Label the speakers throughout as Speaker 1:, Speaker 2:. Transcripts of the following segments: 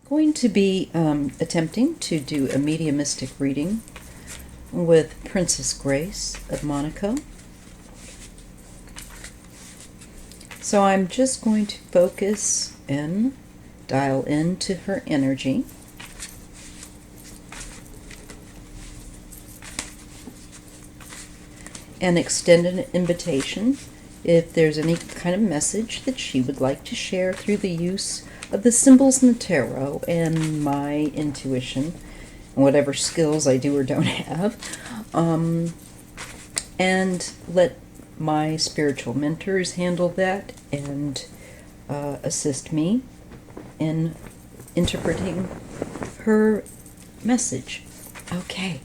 Speaker 1: Going to be attempting to do a mediumistic reading with Princess Grace of Monaco. So I'm just going to focus in, dial into her energy. And extend an invitation if there's any kind of message that she would like to share through the use of the symbols in the tarot and my intuition and whatever skills I do or don't have, and let my spiritual mentors handle that and assist me in interpreting her message. Okay.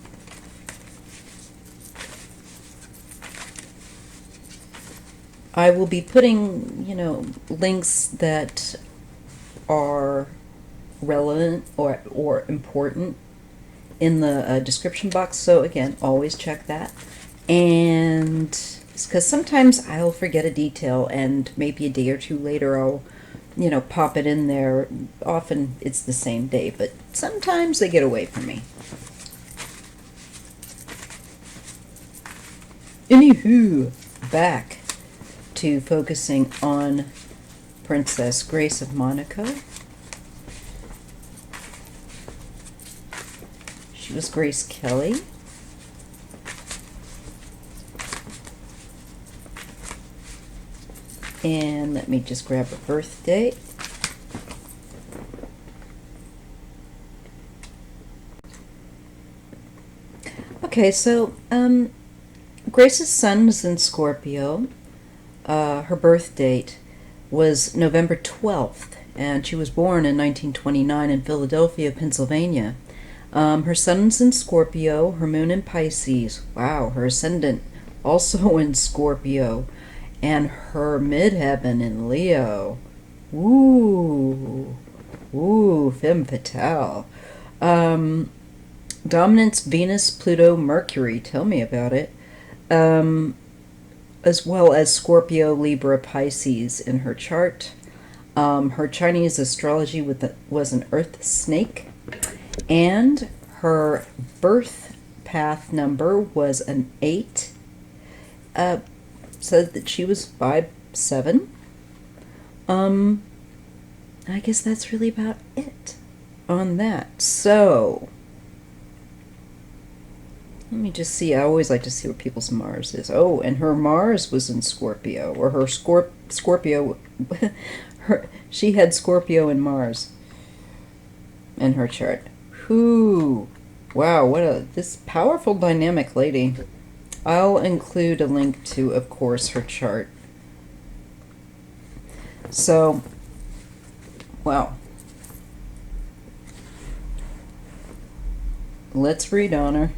Speaker 1: I will be putting, links that are relevant or important in the description box. So again, always check that. And because sometimes I'll forget a detail and maybe a day or two later I'll, pop it in there. Often it's the same day, but sometimes they get away from me. Anywho, back to focusing on Princess Grace of Monaco. She was Grace Kelly. And let me just grab a birth date. Okay, so Grace's sun is in Scorpio. Her birth date was November 12th, and she was born in 1929 in Philadelphia, Pennsylvania. Her sun's in Scorpio, her moon in Pisces. Wow, her ascendant also in Scorpio, and her midheaven in Leo. Ooh, femme fatale. Dominance Venus, Pluto, Mercury. Tell me about it. As well as Scorpio, Libra, Pisces in her chart. Her Chinese astrology was an earth snake, and her birth path number was an 8. Said that she was 5'7". I guess that's really about it on that. So let me just see. I always like to see what people's Mars is. Oh, and her Mars was in Scorpio, or her Scorpio. She had Scorpio and Mars in her chart. Whoo! Wow, this powerful dynamic lady. I'll include a link to, of course, her chart. So, wow. Let's read on her.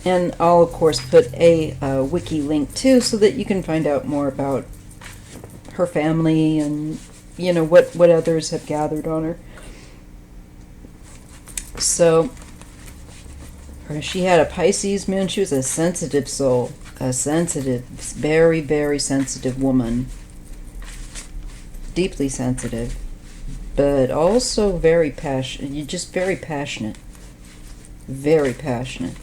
Speaker 1: And I'll, of course, put a wiki link, too, so that you can find out more about her family and, what others have gathered on her. So, she had a Pisces moon. She was a sensitive soul. A sensitive, very, very sensitive woman. Deeply sensitive. But also very passionate. You're just very passionate. Very passionate.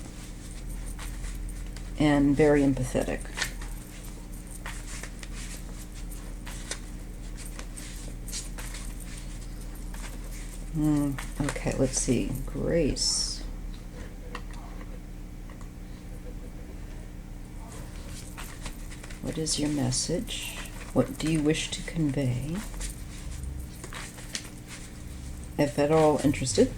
Speaker 1: And very empathetic. Okay, let's see. Grace. What is your message? What do you wish to convey? If at all interested.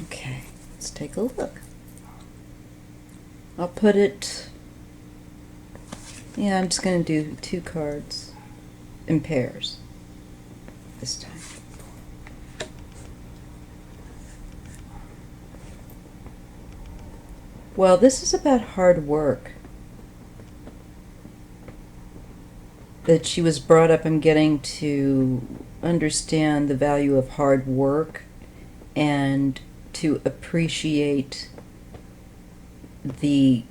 Speaker 1: Okay, let's take a look. I'll put it... Yeah, I'm just going to do 2 cards in pairs this time. Well, this is about hard work. That she was brought up in getting to understand the value of hard work and to appreciate the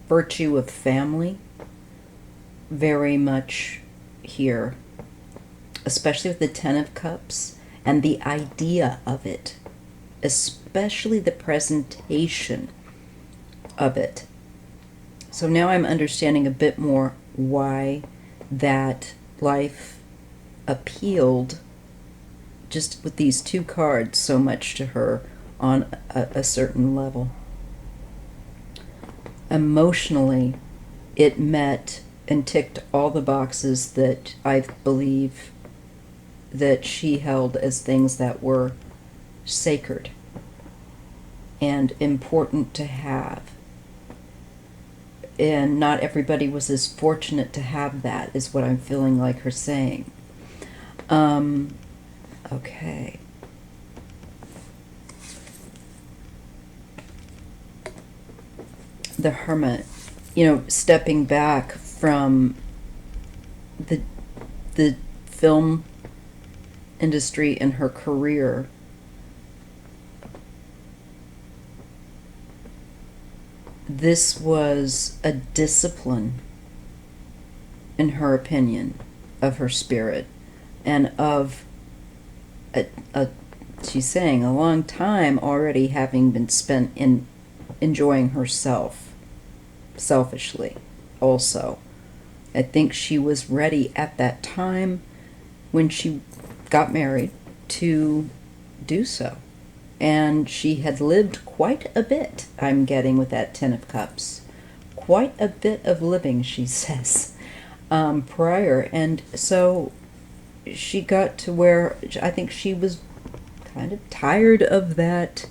Speaker 1: virtue of family very much here, especially with the Ten of Cups and the idea of it, especially the presentation of it. So now I'm understanding a bit more why that life appealed just with these two cards so much to her on a certain level. Emotionally, it met and ticked all the boxes that I believe that she held as things that were sacred and important to have. And not everybody was as fortunate to have that, is what I'm feeling like her saying. Okay. The Hermit, stepping back from the film industry in her career, this was a discipline, in her opinion, of her spirit, and of she's saying a long time already having been spent in enjoying herself, selfishly also. I think she was ready at that time when she got married to do so. And she had lived quite a bit, I'm getting with that Ten of Cups. Quite a bit of living, she says, prior. And so she got to where I think she was kind of tired of that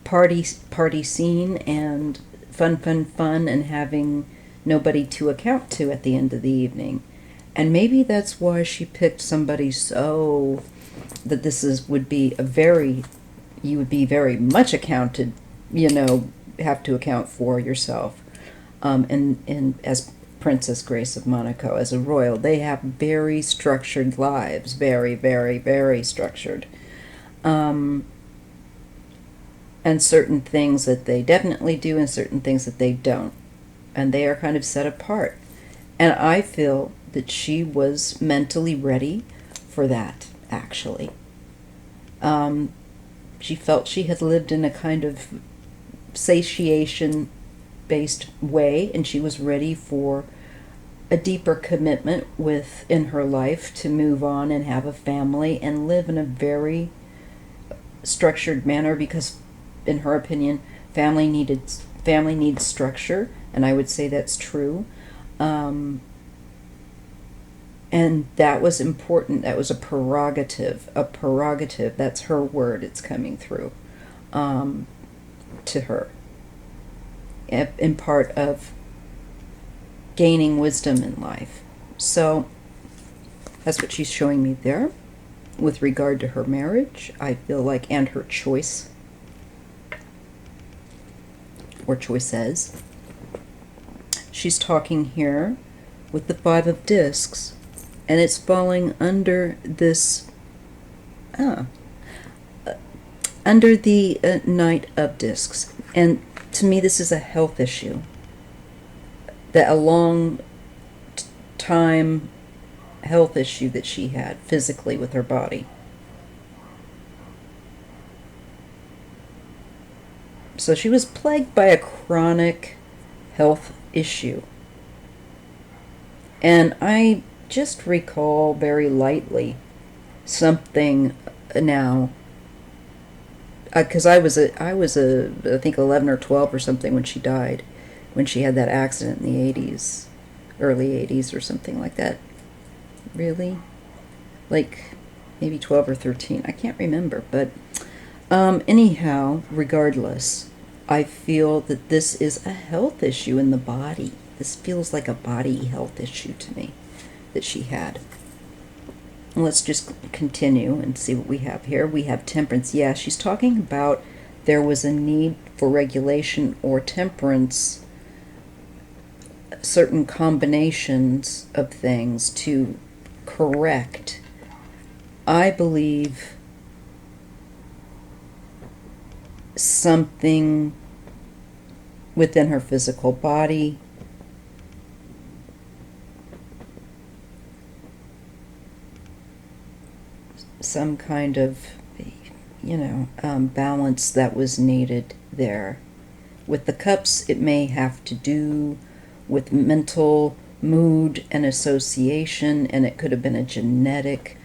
Speaker 1: party scene and fun, and having nobody to account to at the end of the evening. And maybe that's why she picked somebody so that you would be very much accounted, have to account for yourself. And as Princess Grace of Monaco, as a royal, they have very structured lives, very, very, very structured. And certain things that they definitely do and certain things that they don't. And they are kind of set apart. And I feel that she was mentally ready for that, actually. She felt she had lived in a kind of satiation-based way, and she was ready for a deeper commitment in her life to move on and have a family and live in a very structured manner, because, in her opinion, family needs structure, and I would say that's true. And that was important. That was a prerogative. That's her word. It's coming through to her. In part of gaining wisdom in life. So that's what she's showing me there with regard to her marriage, I feel like, and her choice. Or choices. She's talking here with the Five of Discs. And it's falling under this, under the Knight of Discs. And to me, this is a health issue. That a long time health issue that she had physically with her body. So she was plagued by a chronic health issue. And I just recall very lightly something now, because I was I think 11 or 12 or something when she died, when she had that accident in the 80s, early 80s or something like that. Really? Like maybe 12 or 13. I can't remember. But anyhow, regardless, I feel that this is a health issue in the body. This feels like a body health issue to me that she had. Let's just continue and see what we have here. We have temperance. Yeah, she's talking about there was a need for regulation or temperance certain combinations of things to correct, I believe, something within her physical body, some kind of, balance that was needed there. With the cups, it may have to do with mental mood and association, and it could have been a genetic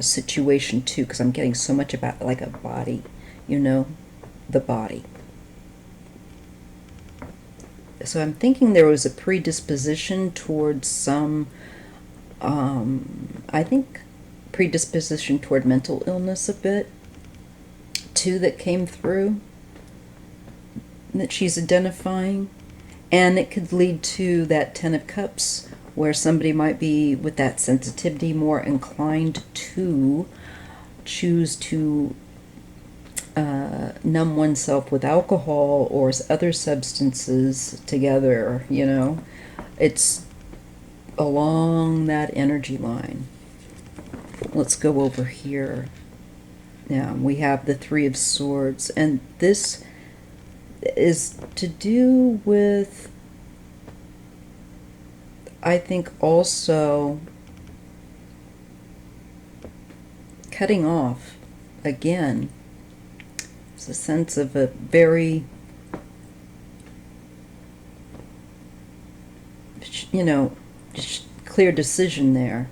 Speaker 1: situation too, because I'm getting so much about like a body, the body. So I'm thinking there was a predisposition towards some, I think predisposition toward mental illness a bit too, that came through, that she's identifying. And it could lead to that Ten of Cups, where somebody might be with that sensitivity more inclined to choose to numb oneself with alcohol or other substances together, It's along that energy line. Let's go over here. Now, we have the Three of Swords, and this is to do with, I think, also cutting off, again. It's a sense of a very, clear decision there.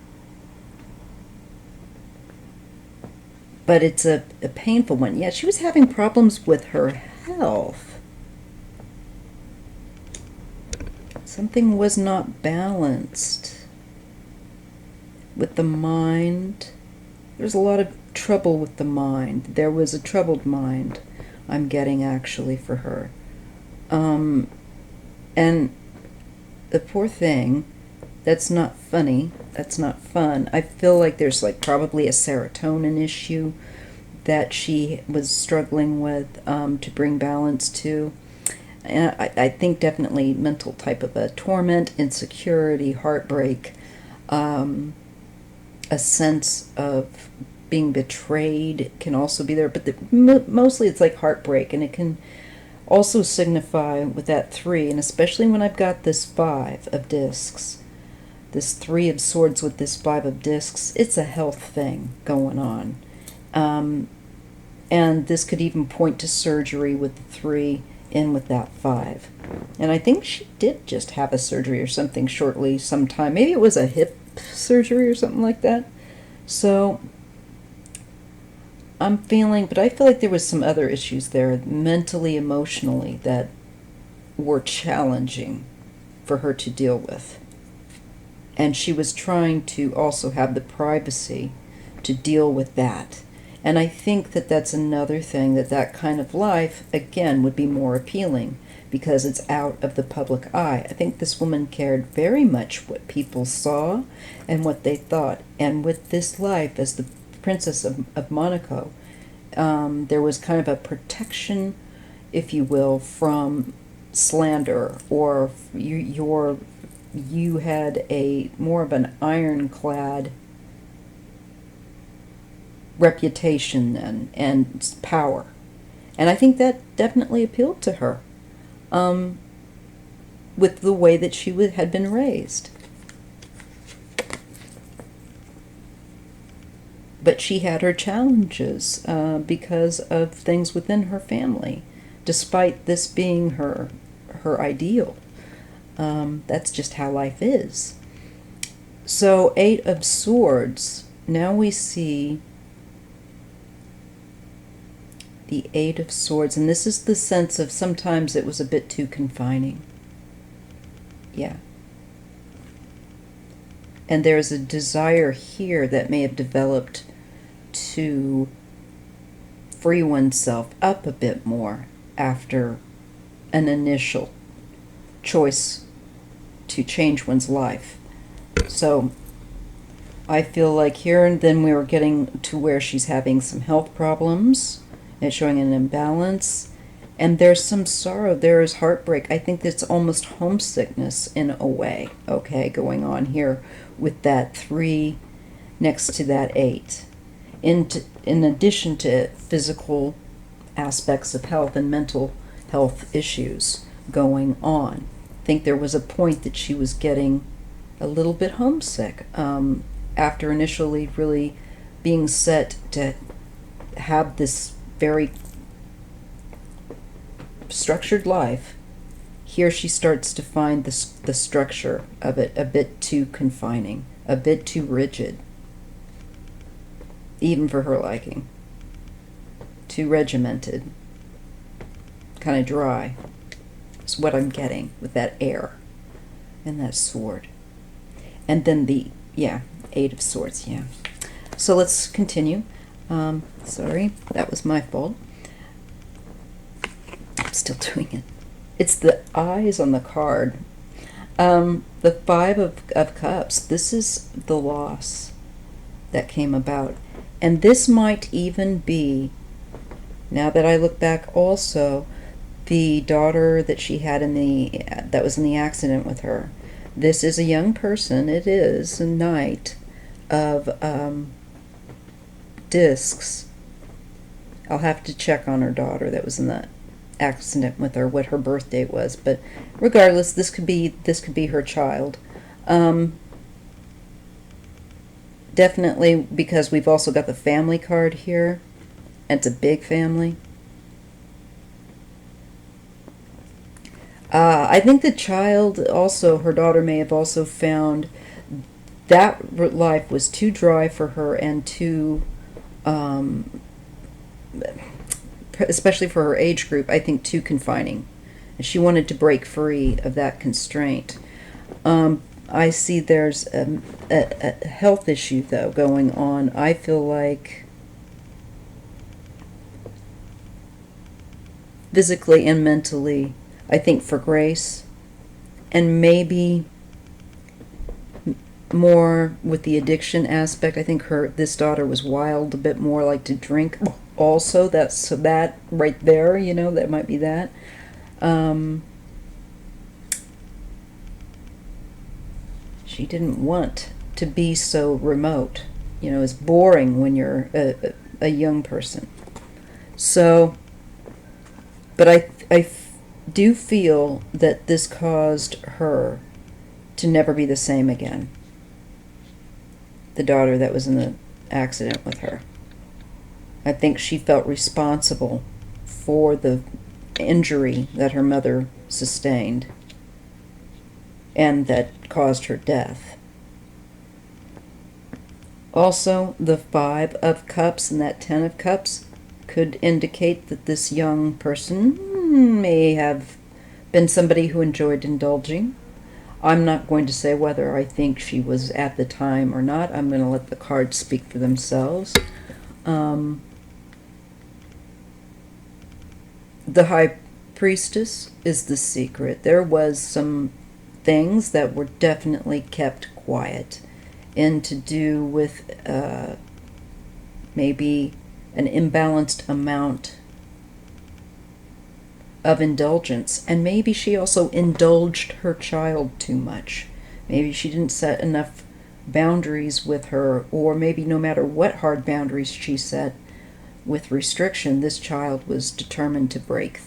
Speaker 1: But it's a painful one. Yeah, she was having problems with her health. Something was not balanced with the mind. There's a lot of trouble with the mind. There was a troubled mind, I'm getting, actually, for her. And the poor thing, that's not funny. That's not fun. I feel like there's probably a serotonin issue that she was struggling with to bring balance to. And I think definitely mental type of a torment, insecurity, heartbreak, a sense of being betrayed can also be there. But mostly it's like heartbreak, and it can also signify with that 3, and especially when I've got this 5 of discs, this 3 of Swords with this 5 of discs, it's a health thing going on. And this could even point to surgery with the 3 in with that 5. And I think she did just have a surgery or something shortly sometime. Maybe it was a hip surgery or something like that. So I'm feeling, but I feel like there was some other issues there, mentally, emotionally, that were challenging for her to deal with. And she was trying to also have the privacy to deal with that. And I think that that's another thing, that kind of life, again, would be more appealing because it's out of the public eye. I think this woman cared very much what people saw and what they thought. And with this life as the Princess of Monaco, there was kind of a protection, if you will, from slander, or you had a more of an ironclad reputation and power. And I think that definitely appealed to her with the way that she had been raised. But she had her challenges because of things within her family, despite this being her ideal. That's just how life is. So 8 of Swords, now we see the 8 of Swords, and this is the sense of sometimes it was a bit too confining. Yeah. And there's a desire here that may have developed to free oneself up a bit more after an initial choice to change one's life. So I feel like here and then we were getting to where she's having some health problems. It's showing an imbalance, And there's some sorrow, there is heartbreak. I think that's almost homesickness in a way, okay, going on here with that 3 next to that 8. In addition to physical aspects of health and mental health issues going on. I think there was a point that she was getting a little bit homesick after initially really being set to have this very structured life. Here she starts to find the structure of it a bit too confining, a bit too rigid, even for her liking. Too regimented, kind of dry. Is what I'm getting with that air and that sword. And then the, 8 of Swords, yeah. So let's continue. Sorry, that was my fault. I'm still doing it. It's the eyes on the card. The 5 of Cups, this is the loss that came about. And this might even be, now that I look back also, the daughter that she had that was in the accident with her. This is a young person. It is a Knight of Discs. I'll have to check on her daughter that was in the accident with her, what her birth date was. But regardless, this could be her child. Definitely, because we've also got the family card here. And it's a big family. I think the child also, her daughter may have also found that life was too dry for her and too, especially for her age group, I think too confining. And she wanted to break free of that constraint. I see there's a health issue, though, going on. I feel like physically and mentally, I think for Grace, and maybe more with the addiction aspect. I think this daughter was wild, a bit more, like to drink also. So that right there, that might be that. She didn't want to be so remote. It's boring when you're a young person. So, but I do feel that this caused her to never be the same again. The daughter that was in the accident with her. I think she felt responsible for the injury that her mother sustained and that caused her death. Also, the 5 of Cups and that 10 of Cups could indicate that this young person may have been somebody who enjoyed indulging. I'm not going to say whether I think she was at the time or not. I'm going to let the cards speak for themselves. The High Priestess is the secret. There was some things that were definitely kept quiet, and to do with maybe an imbalanced amount of indulgence. And maybe she also indulged her child too much. Maybe she didn't set enough boundaries with her, or maybe no matter what hard boundaries she set with restriction, this child was determined to break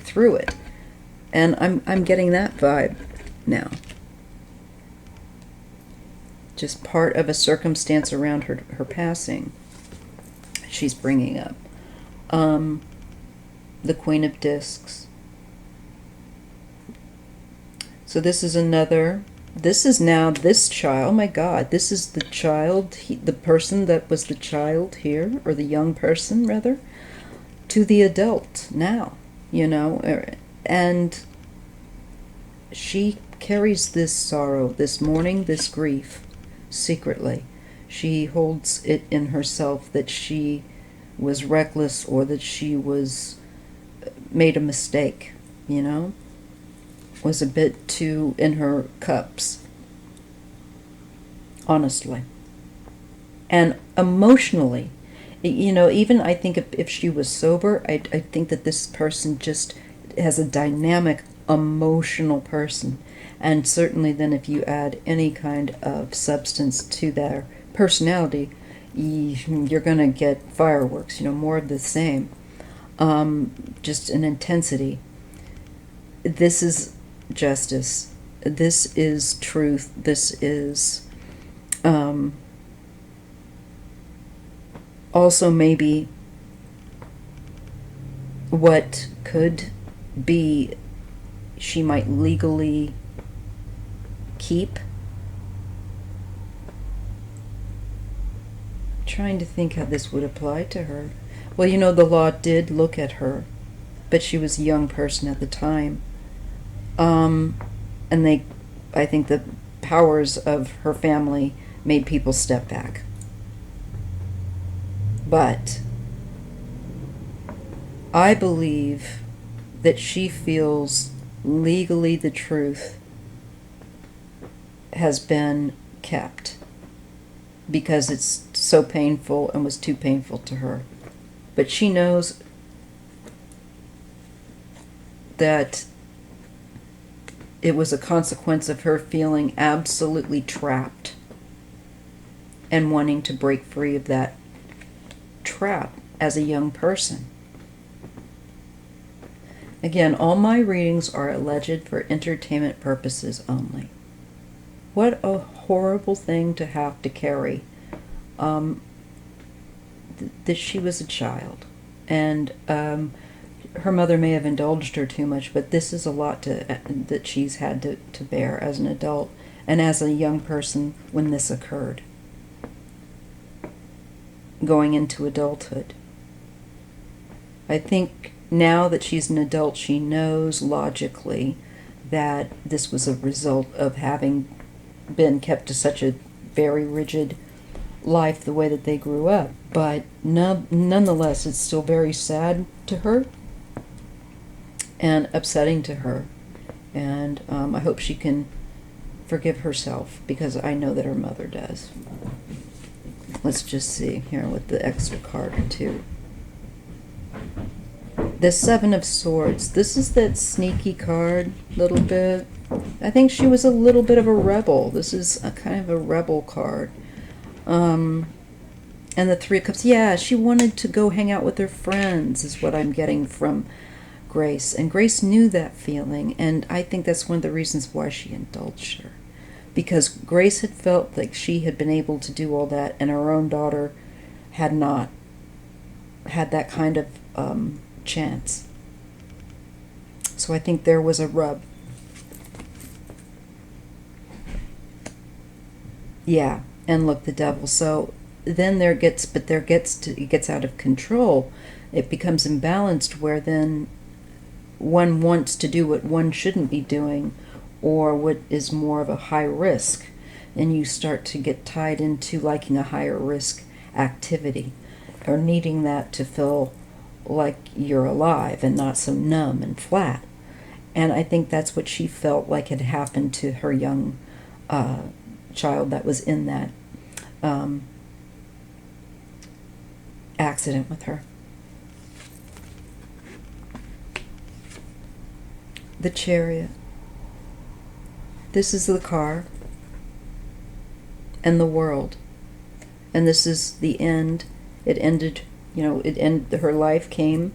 Speaker 1: through it. And I'm getting that vibe now. Just part of a circumstance around her passing she's bringing up. The Queen of Discs. So this is now this child. Oh my God, this is the child, the person that was the child here, or the young person rather, to the adult now, and she carries this sorrow, this mourning, this grief secretly. She holds it in herself that she was reckless, or that she made a mistake, was a bit too in her cups, honestly. And emotionally, You know, even I think if she was sober, I think that this person just has a dynamic, emotional person. And certainly then if you add any kind of substance to their personality, you're going to get fireworks, you know, more of the same. Just an intensity. This is justice. This is truth. This is also maybe what could be she might legally keep. Trying to think how this would apply to her. Well, you know, the law did look at her, but she was a young person at the time. And I think the powers of her family made people step back. But I believe that she feels legally the truth has been kept because it's so painful and was too painful to her. But she knows that it was a consequence of her feeling absolutely trapped and wanting to break free of that trap as a young person. Again, all my readings are alleged for entertainment purposes only. What a horrible thing to have to carry. That she was a child, and her mother may have indulged her too much, but this is a lot that she's had to bear as an adult and as a young person when this occurred, going into adulthood. I think now that she's an adult, she knows logically that this was a result of having been kept to such a very rigid life the way that they grew up. But nonetheless, it's still very sad to her and upsetting to her. And I hope she can forgive herself, because I know that her mother does. Let's just see here with the extra card or two. The Seven of Swords. This is that sneaky card, little bit. I think she was a little bit of a rebel. This is a kind of a rebel card. And the Three of Cups. Yeah, she wanted to go hang out with her friends, is what I'm getting from Grace. And Grace knew that feeling, and I think that's one of the reasons why she indulged her. Because Grace had felt like she had been able to do all that, and her own daughter had not had that kind of chance. So I think there was a rub. Yeah, and look, the Devil. So then it gets out of control. It becomes imbalanced, where then one wants to do what one shouldn't be doing, or what is more of a high risk, and you start to get tied into liking a higher risk activity, or needing that to feel like you're alive and not so numb and flat. And I think that's what she felt like had happened to her young child that was in that accident with her. The Chariot. This is the car and the world. And this is the end. It ended, her life came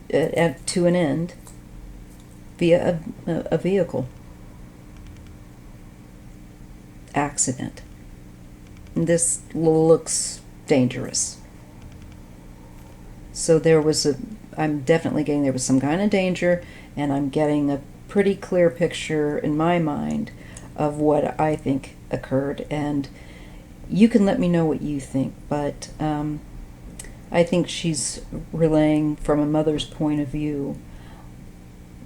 Speaker 1: to an end via a vehicle accident. And this looks dangerous. So I'm definitely getting there was some kind of danger, and I'm getting a pretty clear picture in my mind of what I think occurred. And you can let me know what you think, but I think she's relaying from a mother's point of view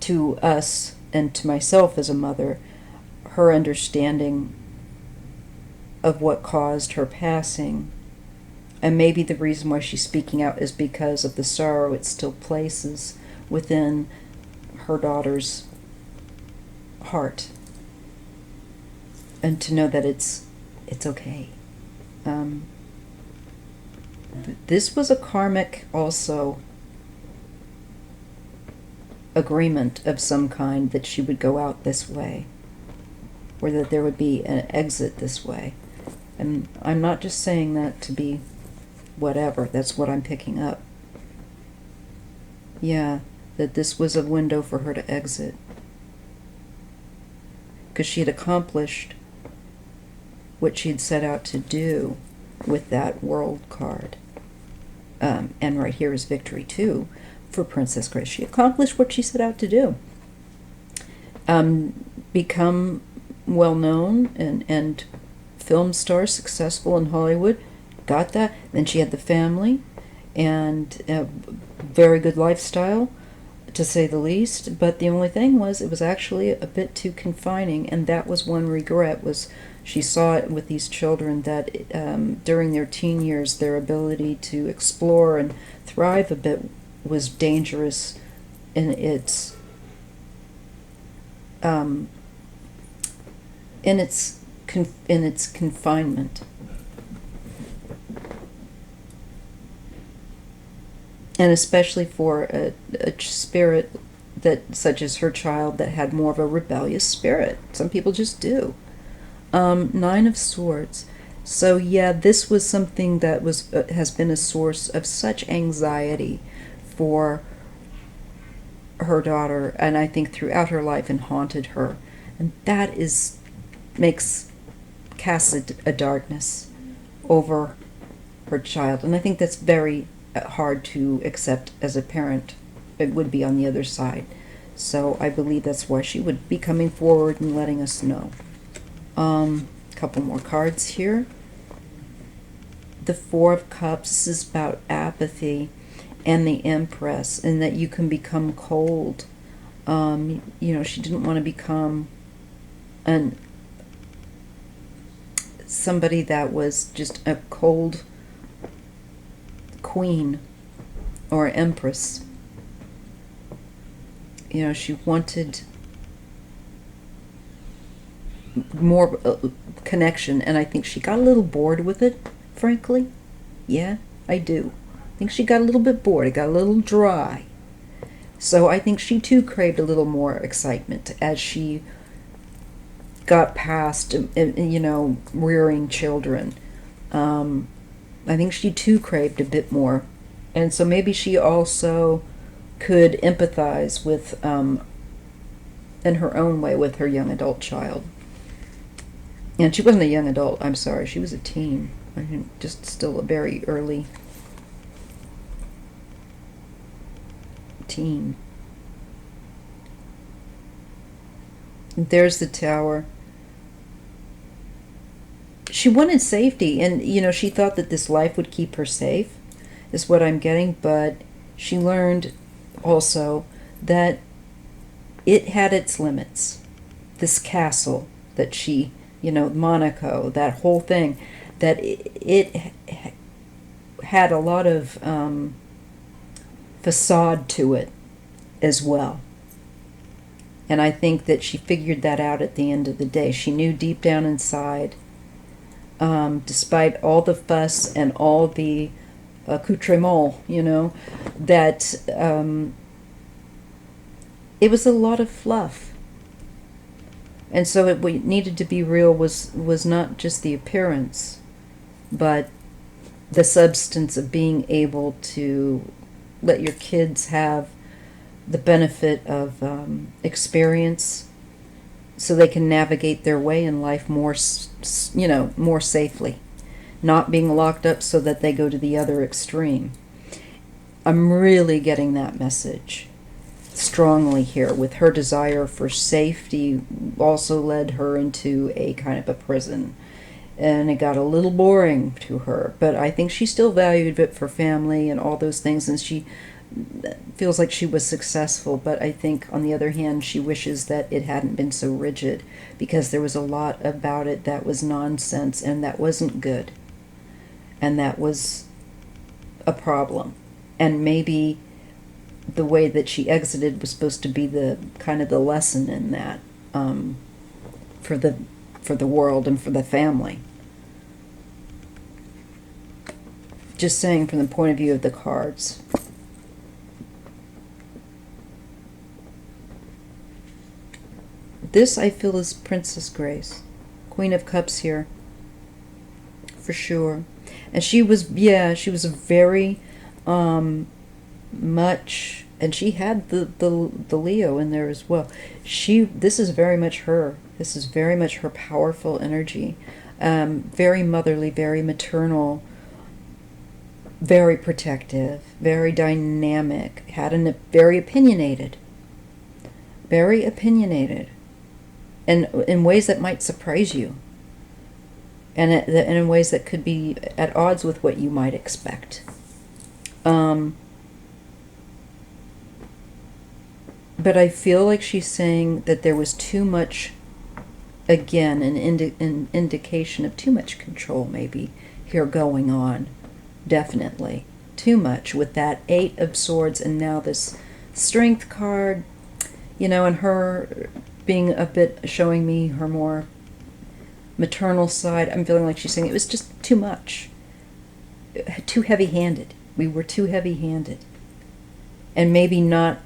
Speaker 1: to us and to myself as a mother, her understanding of what caused her passing. And maybe the reason why she's speaking out is because of the sorrow it still places within her daughter's heart. And to know that it's okay. this was a karmic also agreement of some kind that she would go out this way, or that there would be an exit this way. And I'm not just saying that to be whatever, that's what I'm picking up. Yeah, that this was a window for her to exit. Because she had accomplished what she had set out to do with that world card. And right here is victory too for Princess Grace. She accomplished what she set out to do. Become well known and film star, successful in Hollywood. Got that. Then she had the family and a very good lifestyle, to say the least. But the only thing was, it was actually a bit too confining, and that was one regret. Was she saw it with these children that during their teen years, their ability to explore and thrive a bit was dangerous in its confinement. And especially for a spirit that, such as her child, that had more of a rebellious spirit. Some people just do. Nine of Swords. So yeah, this was something that has been a source of such anxiety for her daughter, and I think throughout her life, and haunted her. And that casts a darkness over her child. And I think that's very hard to accept as a parent. It would be on the other side. So I believe that's why she would be coming forward and letting us know. Couple more cards here. The Four of Cups is about apathy, and the Empress, and that you can become cold. She didn't want to become somebody that was just a cold queen or empress. She wanted more connection, and I think she got a little bored with it, frankly. Yeah, I do. I think she got a little bit bored. It got a little dry. So I think she too craved a little more excitement as she got past, rearing children. I think she too craved a bit more. And so maybe she also could empathize with, in her own way, with her young adult child. And she wasn't a young adult, I'm sorry, she was a teen. I think just still a very early teen. There's the Tower. She wanted safety, and she thought that this life would keep her safe, is what I'm getting, but she learned also that it had its limits. This castle that she, Monaco, that whole thing, that it had a lot of facade to it as well. And I think that she figured that out at the end of the day. She knew deep down inside, despite all the fuss and all the accoutrement, that it was a lot of fluff. And so what needed to be real was not just the appearance, but the substance of being able to let your kids have the benefit of experience, so they can navigate their way in life more safely, not being locked up so that they go to the other extreme. I'm really getting that message strongly here, with her desire for safety also led her into a kind of a prison, and it got a little boring to her, but I think she still valued it for family and all those things, and she feels like she was successful. But I think on the other hand, she wishes that it hadn't been so rigid, because there was a lot about it that was nonsense, and that wasn't good, and that was a problem. And maybe the way that she exited was supposed to be the kind of the lesson in that, for the world and for the family. just saying from the point of view of the cards. This I feel is Princess Grace. Queen of Cups here. For sure. And she was, yeah, she was a very much, and she had the Leo in there as well. This is very much her. This is very much her powerful energy. Very motherly, very maternal, very protective, very dynamic, very opinionated. Very opinionated. And in ways that might surprise you. And in ways that could be at odds with what you might expect. But I feel like she's saying that there was too much, again, an indication of too much control maybe here going on. Definitely. Too much with that 8 of Swords and now this Strength card, you know, and her being a bit, showing me her more maternal side. I'm feeling like she's saying it was just too much. Too heavy-handed. We were too heavy-handed. And maybe not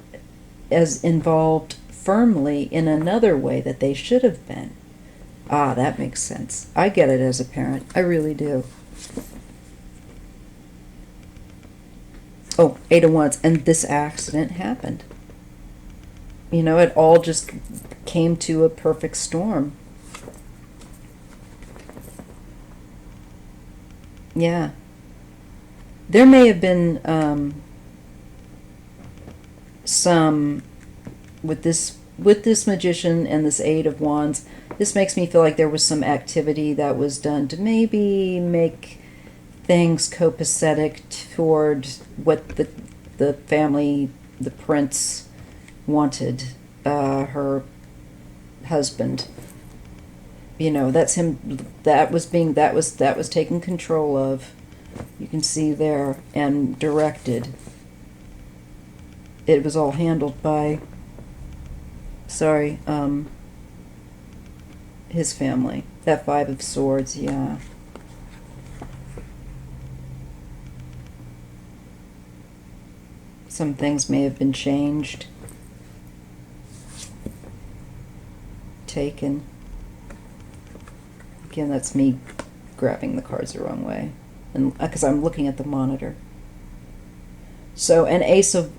Speaker 1: as involved firmly in another way that they should have been. Ah, that makes sense. I get it as a parent. I really do. Oh, 8 of Wands. And this accident happened. You know, it all just came to a perfect storm. Yeah. There may have been some, with this Magician and this 8 of Wands, this makes me feel like there was some activity that was done to maybe make things copacetic toward what the family, the prince, wanted, her husband. You know, that's him. That was taken control of. You can see there, and directed. It was all handled by, his family. That 5 of Swords, yeah. Some things may have been changed. Taken. Again, that's me grabbing the cards the wrong way, and because I'm looking at the monitor. So, an Ace of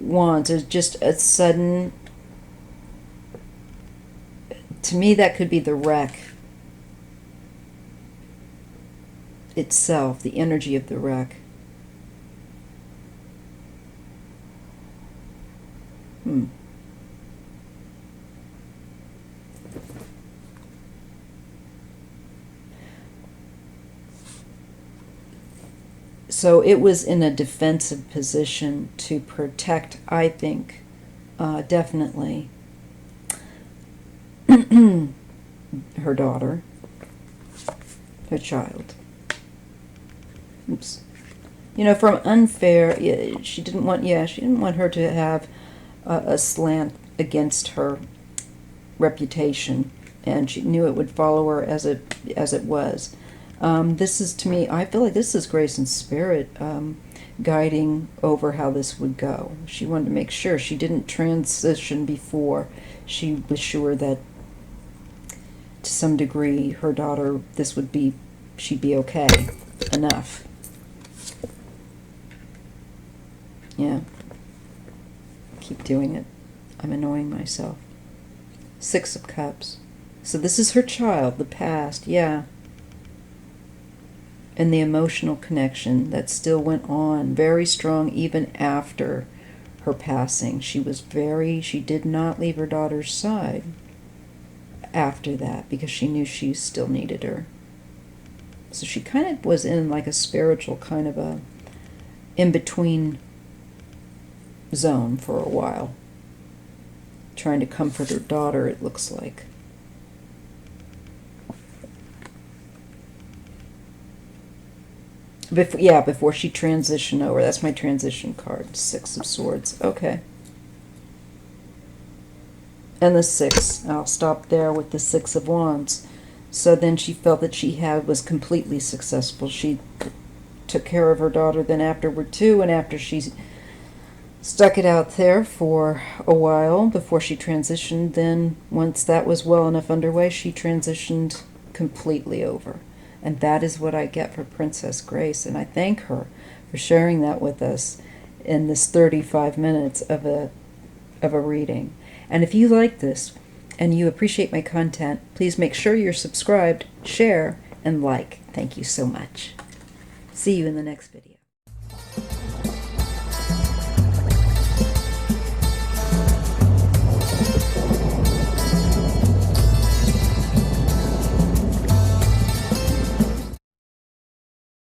Speaker 1: Wands is just a sudden. To me, that could be the wreck itself, the energy of the wreck. So it was in a defensive position to protect, I think, definitely, her daughter, her child. Oops. You know, from unfair, she didn't want her to have a slant against her reputation, and she knew it would follow her as it was. This is, to me, I feel like this is Grace and Spirit guiding over how this would go. She wanted to make sure she didn't transition before she was sure that, to some degree, her daughter, she'd be okay enough. Yeah. Keep doing it. I'm annoying myself. 6 of Cups. So this is her child, the past, yeah. And the emotional connection that still went on, very strong even after her passing. She did not leave her daughter's side after that because she knew she still needed her. So she kind of was in like a spiritual kind of a in-between zone for a while. Trying to comfort her daughter, it looks like. Before she transitioned over. That's my transition card. 6 of Swords. Okay. And the 6. I'll stop there with the 6 of Wands. So then she felt that was completely successful. She took care of her daughter then afterward too, and after she stuck it out there for a while before she transitioned, then once that was well enough underway, she transitioned completely over. And that is what I get for Princess Grace, and I thank her for sharing that with us in this 35 minutes of a reading. And if you like this and you appreciate my content, please make sure you're subscribed, share, and like. Thank you so much. See you in the next video.